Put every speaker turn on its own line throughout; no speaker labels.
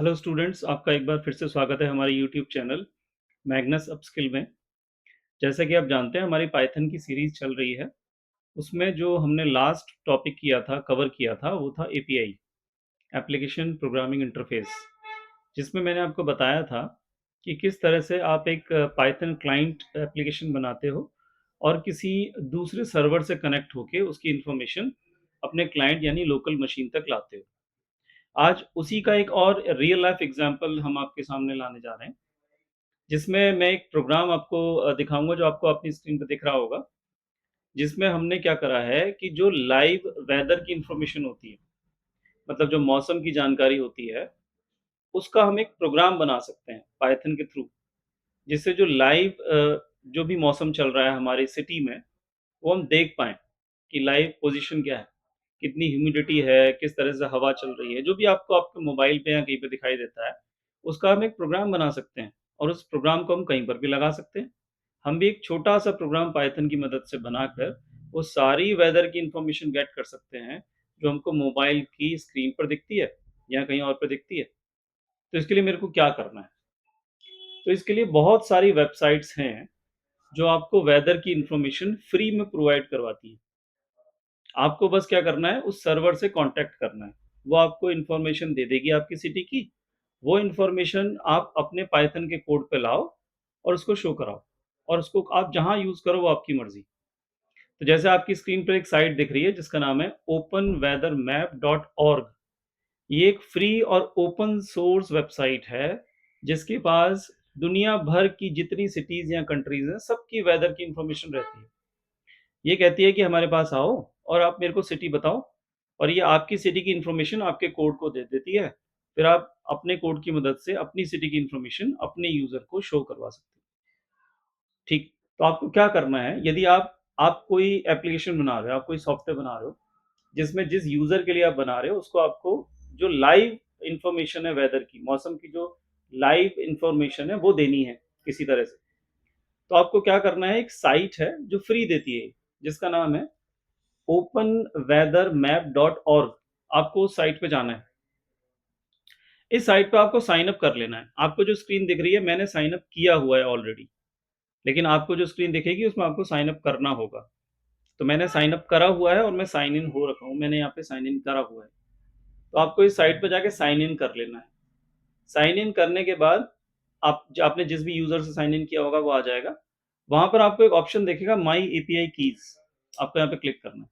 Hello students, आपका एक बार फिर से स्वागत है हमारे यूट्यूब चैनल मैग्नस अपस्किल में। जैसा कि आप जानते हैं, हमारी पाइथन की सीरीज़ चल रही है। उसमें जो हमने लास्ट टॉपिक कवर किया था, वो था एपीआई, एप्लीकेशन प्रोग्रामिंग इंटरफ़ेस, जिसमें मैंने आपको बताया था कि किस तरह से आप एक पाइथन क्लाइंट एप्लीकेशन बनाते हो और किसी दूसरे सर्वर से कनेक्ट होके उसकी इन्फॉर्मेशन अपने क्लाइंट यानी लोकल मशीन तक लाते हो। आज उसी का एक और रियल लाइफ एग्ज़ाम्पल हम आपके सामने लाने जा रहे हैं। जिसमें मैं एक प्रोग्राम आपको दिखाऊँगा, जो आपको अपनी स्क्रीन पे दिख रहा होगा, जिसमें हमने क्या करा है कि जो लाइव वेदर की इन्फॉर्मेशन होती है, मतलब जो मौसम की जानकारी होती है, उसका हम एक प्रोग्राम बना सकते हैं पाइथन के थ्रू, जिससे जो लाइव जो भी मौसम चल रहा है हमारी सिटी में, वो हम देख पाएँ कि लाइव पोज़ीशन क्या है, कितनी ह्यूमिडिटी है, किस तरह से हवा चल रही है, जो भी आपको आपके मोबाइल पे या कहीं पे दिखाई देता है, उसका हम एक प्रोग्राम बना सकते हैं और उस प्रोग्राम को हम कहीं पर भी लगा सकते हैं। हम भी एक छोटा-सा प्रोग्राम पाइथन की मदद से बनाकर वो सारी वेदर की इन्फॉर्मेशन गेट कर सकते हैं, जो हमको मोबाइल की स्क्रीन पर दिखती है या कहीं और पे दिखती है। तो इसके लिए मेरे को क्या करना है? तो इसके लिए बहुत सारी वेबसाइट्स हैं, जो आपको वेदर की इन्फॉर्मेशन फ्री में प्रोवाइड करवाती हैं। आपको बस क्या करना है, उस सर्वर से कॉन्टैक्ट करना है। वो आपको इन्फॉर्मेशन दे देगी आपकी सिटी की। वो इन्फॉर्मेशन आप अपने पाइथन के कोड पे लाओ और उसको शो कराओ, और उसको आप जहाँ यूज़ करो वो आपकी मर्ज़ी। तो जैसे आपकी स्क्रीन पर एक साइट दिख रही है जिसका नाम है openweathermap.org। ये एक फ्री और ओपन सोर्स वेबसाइट है, जिसके पास दुनिया भर की जितनी सिटीज़ या कंट्रीज़ हैं, सबकी वेदर की इन्फॉर्मेशन रहती है। ये कहती है कि हमारे पास आओ और आप मेरे को सिटी बताओ, और ये आपकी सिटी की इन्फॉर्मेशन आपके कोड को दे देती है। फिर आप अपने कोड की मदद से अपनी सिटी की इन्फॉर्मेशन अपने यूज़र को शो करवा सकते हैं। ठीक, तो आपको क्या करना है, यदि आप कोई एप्लीकेशन बना रहे हो, आप कोई सॉफ्टवेयर बना रहे हो, जिसमें जिस यूज़र के लिए आप बना रहे हो, उसको आपको जो लाइव इन्फॉर्मेशन है वेदर की, मौसम की जो लाइव इन्फॉर्मेशन है, वो देनी है किसी तरह से। तो आपको क्या करना है, एक साइट है जो फ्री देती है, जिसका नाम है openweathermap.org। आपको उस साइट पे जाना है। इस साइट पे आपको साइन अप कर लेना है। आपको जो स्क्रीन दिख रही है, मैंने साइन अप किया हुआ है ऑलरेडी, लेकिन आपको जो स्क्रीन दिखेगी उसमें आपको साइन अप करना होगा। तो मैंने साइन अप करा हुआ है और मैं साइन इन हो रखा हूँ, मैंने यहाँ पे साइन इन करा हुआ है। तो आपको इस साइट पे जाके साइन इन कर लेना है। साइन इन करने के बाद आपने जिस भी यूज़र से साइन इन किया होगा वो आ जाएगा। वहाँ पर आपको एक ऑप्शन दिखेगा, माई एपीआई कीज़। आपको यहाँ पे क्लिक करना है।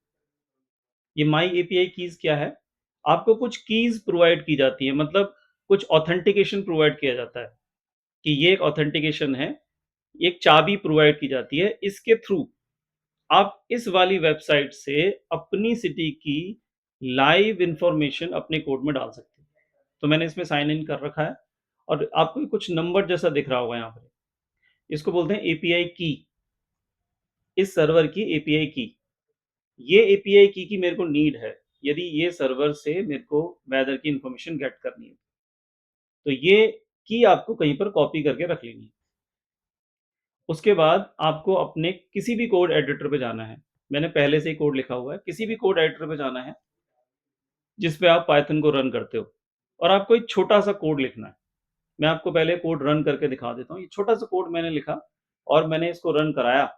ये माई एपीआई कीज़ क्या है? आपको कुछ कीज़ प्रोवाइड की जाती है, मतलब कुछ ऑथेंटिकेशन प्रोवाइड किया जाता है कि ये एक ऑथेंटिकेशन है, एक चाबी प्रोवाइड की जाती है। इसके थ्रू आप इस वाली वेबसाइट से अपनी सिटी की लाइव इन्फॉर्मेशन अपने कोड में डाल सकते हैं। तो मैंने इसमें साइन इन कर रखा है और आपको कुछ नंबर जैसा दिख रहा होगा यहाँ पे। इसको बोलते हैं एपीआई की, इस सर्वर की एपीआई की। ये एपीआई की मेरे को नीड है, यदि ये सर्वर से मेरे को वेदर की इन्फॉर्मेशन गेट करनी है। तो ये की आपको कहीं पर कॉपी करके रख लेनी है। उसके बाद आपको अपने किसी भी कोड एडिटर पे जाना है। मैंने पहले से ही कोड लिखा हुआ है। किसी भी कोड एडिटर पे जाना है जिस पे आप पाइथन को रन करते हो, और आपको एक छोटा-सा कोड लिखना है। मैं आपको पहले कोड रन करके दिखा देता हूँ। ये छोटा-सा कोड मैंने लिखा और मैंने इसको रन कराया।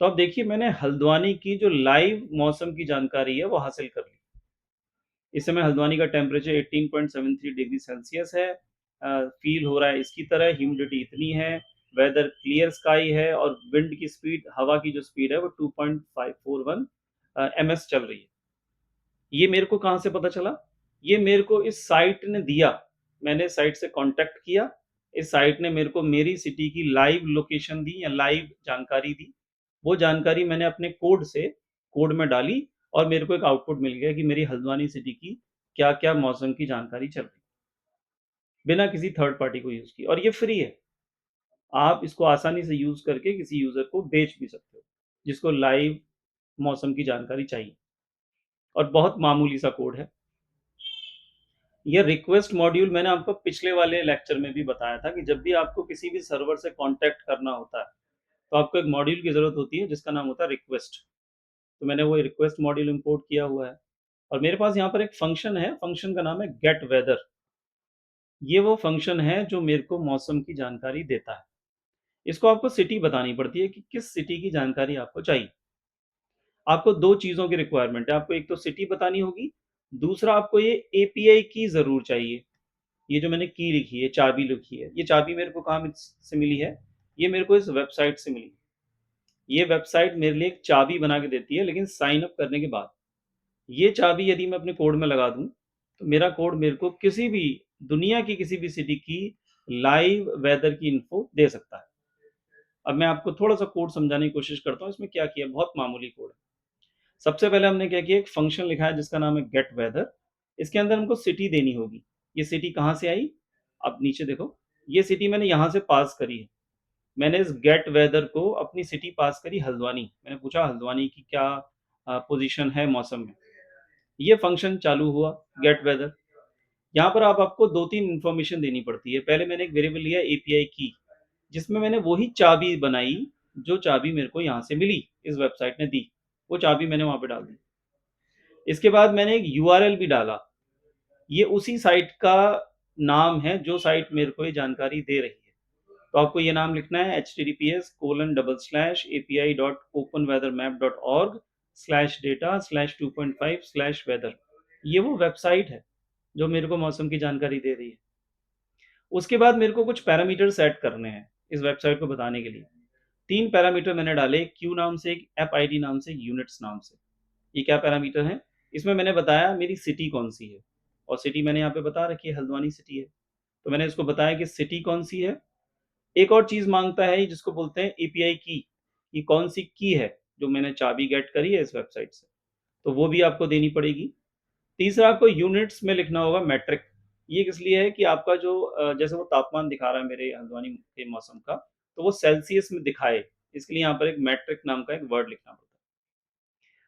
तो अब देखिए, मैंने हल्द्वानी की जो लाइव मौसम की जानकारी है वो हासिल कर ली। इस समय हल्द्वानी का टेम्परेचर 18.73 डिग्री सेल्सियस है। फ़ील हो रहा है इसकी तरह, ह्यूमिडिटी इतनी है, वेदर क्लियर स्काई है और विंड की स्पीड, हवा की जो स्पीड है वो 2.541 एमएस चल रही है। ये मेरे को कहाँ से पता चला? ये मेरे को इस साइट ने दिया। मैंने साइट से कॉन्टैक्ट किया, इस साइट ने मेरे को मेरी सिटी की लाइव लोकेशन दी या लाइव जानकारी दी। वो जानकारी मैंने अपने कोड में डाली और मेरे को एक आउटपुट मिल गया कि मेरी हल्द्वानी सिटी की क्या-क्या मौसम की जानकारी चल रही है, बिना किसी थर्ड पार्टी को यूज़ किए, और ये फ्री है। आप इसको आसानी से यूज़ करके किसी यूज़र को बेच भी सकते हो, जिसको लाइव मौसम की जानकारी चाहिए, और बहुत मामूली सा कोड है। ये रिक्वेस्ट मॉड्यूल मैंने आपको पिछले वाले लेक्चर में भी बताया था कि जब भी आपको किसी भी सर्वर से कॉन्टैक्ट करना होता है, तो आपको एक मॉड्यूल की ज़रूरत होती है जिसका नाम होता है रिक्वेस्ट। तो मैंने वो रिक्वेस्ट मॉड्यूल इम्पोर्ट किया हुआ है और मेरे पास यहाँ पर एक फ़ंक्शन है, फ़ंक्शन का नाम है गेट वेदर। ये वो फंक्शन है जो मेरे को मौसम की जानकारी देता है। इसको आपको सिटी बतानी पड़ती है कि किस सिटी की जानकारी आपको चाहिए। आपको 2 चीज़ों की रिक्वायरमेंट है, आपको एक तो सिटी बतानी होगी, दूसरा आपको ये एपीआई की ज़रूर चाहिए। ये जो मैंने की लिखी है, चाबी लिखी है, ये चाबी मेरे को कहाँ से मिली है? ये मेरे को इस वेबसाइट से मिली। ये वेबसाइट मेरे लिए एक चाबी बना के देती है, लेकिन साइन अप करने के बाद। ये चाबी यदि मैं अपने कोड में लगा दूँ, तो मेरा कोड मेरे को किसी भी दुनिया की किसी भी सिटी की लाइव वेदर की इन्फो दे सकता है। अब मैं आपको थोड़ा-सा कोड समझाने की कोशिश करता हूँ, इसमें क्या किया, बहुत मामूली कोड है। सबसे पहले हमने क्या किया, एक फंक्शन लिखा है जिसका नाम है गेट वेदर। इसके अंदर हमको सिटी देनी होगी। ये सिटी कहाँ से आई? आप नीचे देखो, ये सिटी मैंने यहाँ से पास करी है। मैंने इस गेट वेदर को अपनी सिटी पास करी हल्द्वानी। मैंने पूछा हल्द्वानी की क्या पोज़ीशन है मौसम में। ये फंक्शन चालू हुआ गेट वेदर। यहाँ पर आप आपको 2-3 इन्फॉर्मेशन देनी पड़ती है। पहले मैंने एक वेरिएबल लिया एपीआई की, जिसमें मैंने वही चाबी बनाई जो चाबी मेरे को यहाँ से मिली, इस वेबसाइट ने दी। वो चाबी मैंने वहाँ पे डाल दी। इसके बाद मैंने एक यूआरएल भी डाला। ये उसी साइट का नाम है जो साइट मेरे को ये जानकारी दे रही है। तो आपको ये नाम लिखना है https://api.openweathermap.org/data/2.5/weather। ये वो वेबसाइट है जो मेरे को मौसम की जानकारी दे रही है। उसके बाद मेरे को कुछ पैरामीटर सेट करने हैं इस वेबसाइट को बताने के लिए। 3 पैरामीटर मैंने डाले, क्यू नाम से, एक एप आईडी नाम से, यूनिट्स नाम से। ये क्या पैरामीटर है? इसमें मैंने बताया मेरी सिटी कौन सी है, और सिटी मैंने यहाँ पे बता रखी है, हल्द्वानी सिटी है। तो मैंने इसको बताया कि सिटी कौन सी है। एक और चीज़ माँगता है जिसको बोलते हैं एपीआई की। ये कौन सी की है जो मैंने चाबी गेट करी है इस वेबसाइट से, तो वो भी आपको देनी पड़ेगी। तीसरा, आपको यूनिट्स में लिखना होगा मेट्रिक। ये किस लिए है कि आपका जो जैसे वो तापमान दिखा रहा है मेरे हल्द्वानी के मौसम का, तो वो सेल्सियस में दिखाए, इसके लिए यहाँ पर एक मेट्रिक नाम का एक वर्ड लिखना पड़ता है।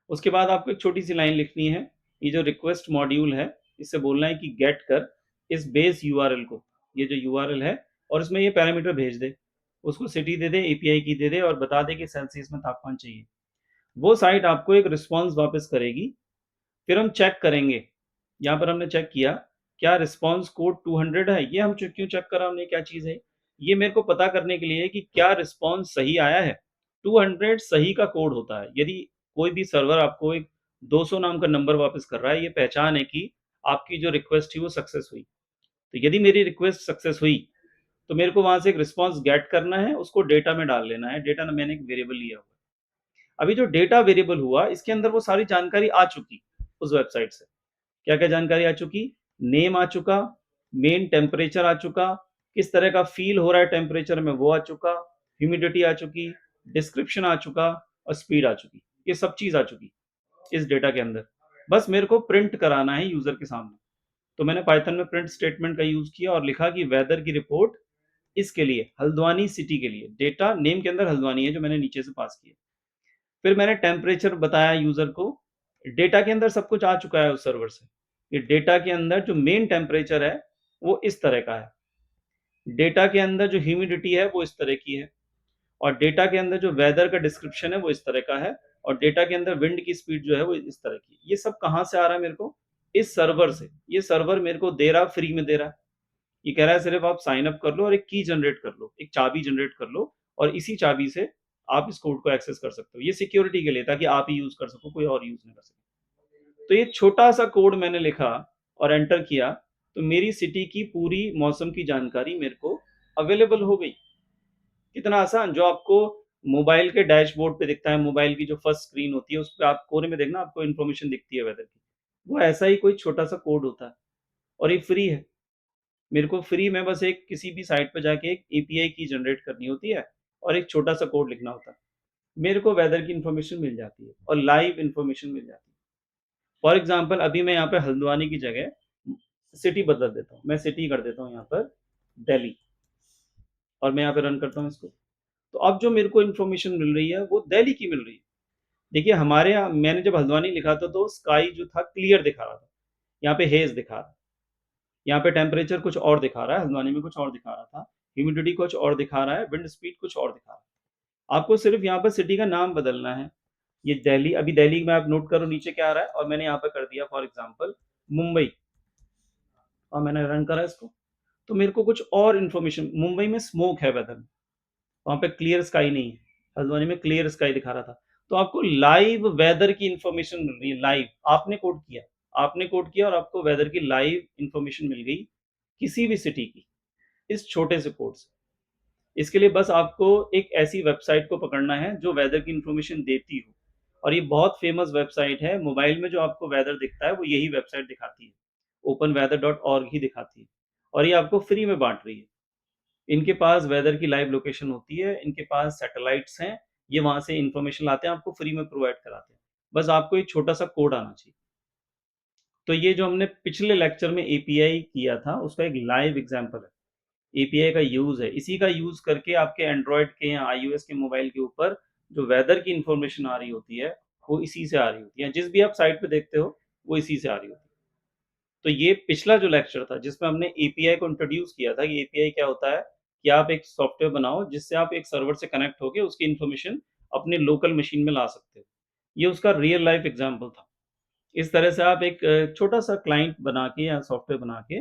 उसके बाद आपको एक छोटी-सी लाइन लिखनी है, ये जो रिक्वेस्ट मॉड्यूल है, इससे बोलना है कि गेट कर इस बेस यूआरएल को, ये जो यूआरएल है, और इसमें ये पैरामीटर भेज दे। उसको सिटी दे दे, एपीआई की दे दे और बता दे कि सेल्सियस में तापमान चाहिए। वो साइट आपको एक रिस्पॉन्स वापस करेगी। फिर हम चेक करेंगे, यहाँ पर हमने चेक किया, क्या रिस्पॉन्स कोड 200 है? ये हम क्यों चेक करा हमने, क्या चीज़ है? ये मेरे को पता करने के लिए कि क्या रिस्पॉन्स सही आया है। 200 सही का कोड होता है। यदि कोई भी सर्वर आपको एक 200 नाम का नंबर वापस कर रहा है, ये पहचान है कि आपकी जो रिक्वेस्ट थी वो सक्सेस हुई। तो यदि मेरी रिक्वेस्ट सक्सेस हुई, तो मेरे को वहाँ से एक रिस्पॉन्स गेट करना है, उसको डेटा में डाल लेना है। डेटा में मैंने एक वेरिएबल लिया हुआ है। अभी जो डेटा वेरिएबल हुआ, इसके अंदर वो सारी जानकारी आ चुकी उस वेबसाइट से। क्या-क्या जानकारी आ चुकी? नेम आ चुका, मेन टेम्परेचर आ चुका, किस तरह का फ़ील हो रहा है टेम्परेचर में वो आ चुका, ह्यूमिडिटी आ चुकी, डिस्क्रिप्शन आ चुका और स्पीड आ चुकी। ये सब चीज़ आ चुकी इस डेटा के अंदर। बस मेरे को प्रिंट कराना है यूज़र के सामने। तो मैंने पाइथन में प्रिंट स्टेटमेंट का यूज़ किया और लिखा कि वेदर की रिपोर्ट इसके लिए, हल्द्वानी सिटी के लिए। डेटा नेम के अंदर हल्द्वानी है जो मैंने नीचे से पास किया। फिर मैंने टेम्परेचर बताया यूज़र को। डेटा के अंदर सब कुछ आ चुका है उस सर्वर से। ये डेटा के अंदर जो मेन टेम्परेचर है, वो इस तरह का है। डेटा के अंदर जो ह्यूमिडिटी है, वो इस तरह की है, और डेटा के अंदर जो वेदर का डिस्क्रिप्शन है, वो इस तरह का है, और डेटा के अंदर विंड की स्पीड जो है, वो इस तरह की। ये सब कहाँ से आ रहा है मेरे को? इस सर्वर से। ये सर्वर मेरे को दे रहा, फ्री में दे रहा है। ये कह रहा है सिर्फ़ आप साइन अप कर लो और एक की जनरेट कर लो, एक चाबी जनरेट कर लो, और इसी चाबी से आप इस कोड को एक्सेस कर सकते हो। ये सिक्योरिटी के लिए, ताकि आप ही यूज़ कर सको, कोई और यूज़ ना कर सके। तो ये छोटा-सा कोड मैंने लिखा और एंटर किया, तो मेरी सिटी की पूरी मौसम की जानकारी मेरे को अवेलेबल हो गई। कितना आसान, जो आपको मोबाइल के डैशबोर्ड पे दिखता है, मोबाइल की जो फर्स्ट स्क्रीन होती है, उसपे आप कोने में देखना, आपको इन्फॉर्मेशन दिखती है वेदर की। वो ऐसा ही कोई छोटा-सा कोड होता है, और ये फ्री है। मेरे को फ्री में बस एक किसी भी साइट पे जाके एक एपीआई की जनरेट करनी होती है और एक छोटा-सा कोड लिखना होता है। मेरे को वेदर की इन्फॉर्मेशन मिल जाती है और लाइव इन्फॉर्मेशन मिल जाती है। फॉर एग्ज़ाम्पल अभी मैं यहाँ पे हल्द्वानी की जगह सिटी बदल देता हूँ। मैं सिटी कर देता हूँ यहाँ पर दिल्ली, और मैं यहाँ पे रन करता हूँ इसको। तो अब जो मेरे को इन्फॉर्मेशन मिल रही है, वो दिल्ली की मिल रही है। देखिए, हमारे यहाँ मैंने जब हल्द्वानी लिखा था, तो स्काई जो था क्लियर दिखा रहा था। यहाँ पे हेज़ दिखा रहा है। यहाँ पे टेम्परेचर कुछ और दिखा रहा है, हल्द्वानी में कुछ और दिखा रहा था। ह्यूमिडिटी कुछ और दिखा रहा है, विंड स्पीड कुछ और दिखा रहा है। आपको सिर्फ़ यहाँ पर सिटी का नाम बदलना है। ये दिल्ली, अभी दिल्ली में आप नोट करो नीचे क्या आ रहा है, और मैंने यहाँ पे कर दिया फॉर एग्ज़ाम्पल मुंबई, और मैंने रन करा इसको। तो मेरे को कुछ और इन्फॉर्मेशन मुंबई में स्मोक है वेदर में, वहाँ पे क्लियर स्काई नहीं है, हल्द्वानी में क्लियर स्काई दिखा रहा था। तो आपको लाइव वेदर की इन्फॉर्मेशन मिल रही है, लाइव आपने कोड किया और आपको वेदर की लाइव इन्फॉर्मेशन मिल गई, किसी भी सिटी की, इस छोटे से कोड से। इसके लिए बस आपको एक ऐसी वेबसाइट को पकड़ना है जो वेदर की इन्फॉर्मेशन देती हो, और ये बहुत फेमस वेबसाइट है। मोबाइल में जो आपको वेदर दिखता है वो यही वेबसाइट दिखाती है, openweather.org ही दिखाती है, और ये आपको फ्री में बांट रही है। इनके पास वेदर की लाइव लोकेशन होती है, इनके पास सैटेलाइट्स हैं, ये वहाँ से इन्फॉर्मेशन लाते हैं, आपको फ्री में प्रोवाइड कराते हैं। बस आपको एक छोटा-सा कोड आना चाहिए। तो ये जो हमने पिछले लेक्चर में एपीआई किया था, उसका एक लाइव एग्ज़ाम्पल है। एपीआई का यूज़ है, इसी का यूज़ करके आपके एंड्रॉयड के या आईओएस के मोबाइल के ऊपर जो वेदर की इन्फॉर्मेशन आ रही होती है, वो इसी से आ रही होती है। जिस भी आप साइट पे देखते हो, वो इसी से आ रही होती है। तो ये पिछला जो लेक्चर था जिसमें हमने एपीआई को इंट्रोड्यूस किया था कि एपीआई क्या होता है, कि आप एक सॉफ्टवेयर बनाओ जिससे आप एक सर्वर से कनेक्ट होके उसकी इन्फॉर्मेशन अपने लोकल मशीन में ला सकते हो। ये उसका रियल लाइफ एग्ज़ाम्पल था। इस तरह से आप एक छोटा-सा क्लाइंट बना के या सॉफ्टवेयर बना के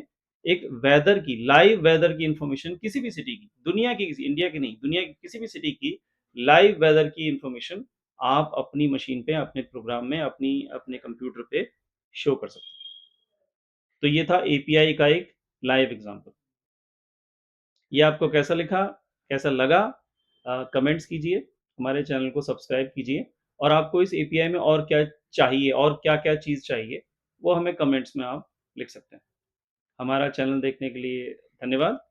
एक वेदर की, लाइव वेदर की इन्फॉर्मेशन किसी भी सिटी की, दुनिया की किसी, इंडिया की नहीं, दुनिया की किसी भी सिटी की लाइव वेदर की इन्फॉर्मेशन आप अपनी मशीन पे, अपने प्रोग्राम में, अपने कंप्यूटर पे शो कर सकते हो। तो ये था एपीआई का एक लाइव एग्ज़ाम्पल। ये आपको कैसा लगा, कमेंट्स कीजिए, हमारे चैनल को सब्सक्राइब कीजिए, और आपको इस एपीआई में और क्या चाहिए और क्या-क्या चीज़ चाहिए, वो हमें कमेंट्स में आप लिख सकते हैं। हमारा चैनल देखने के लिए धन्यवाद।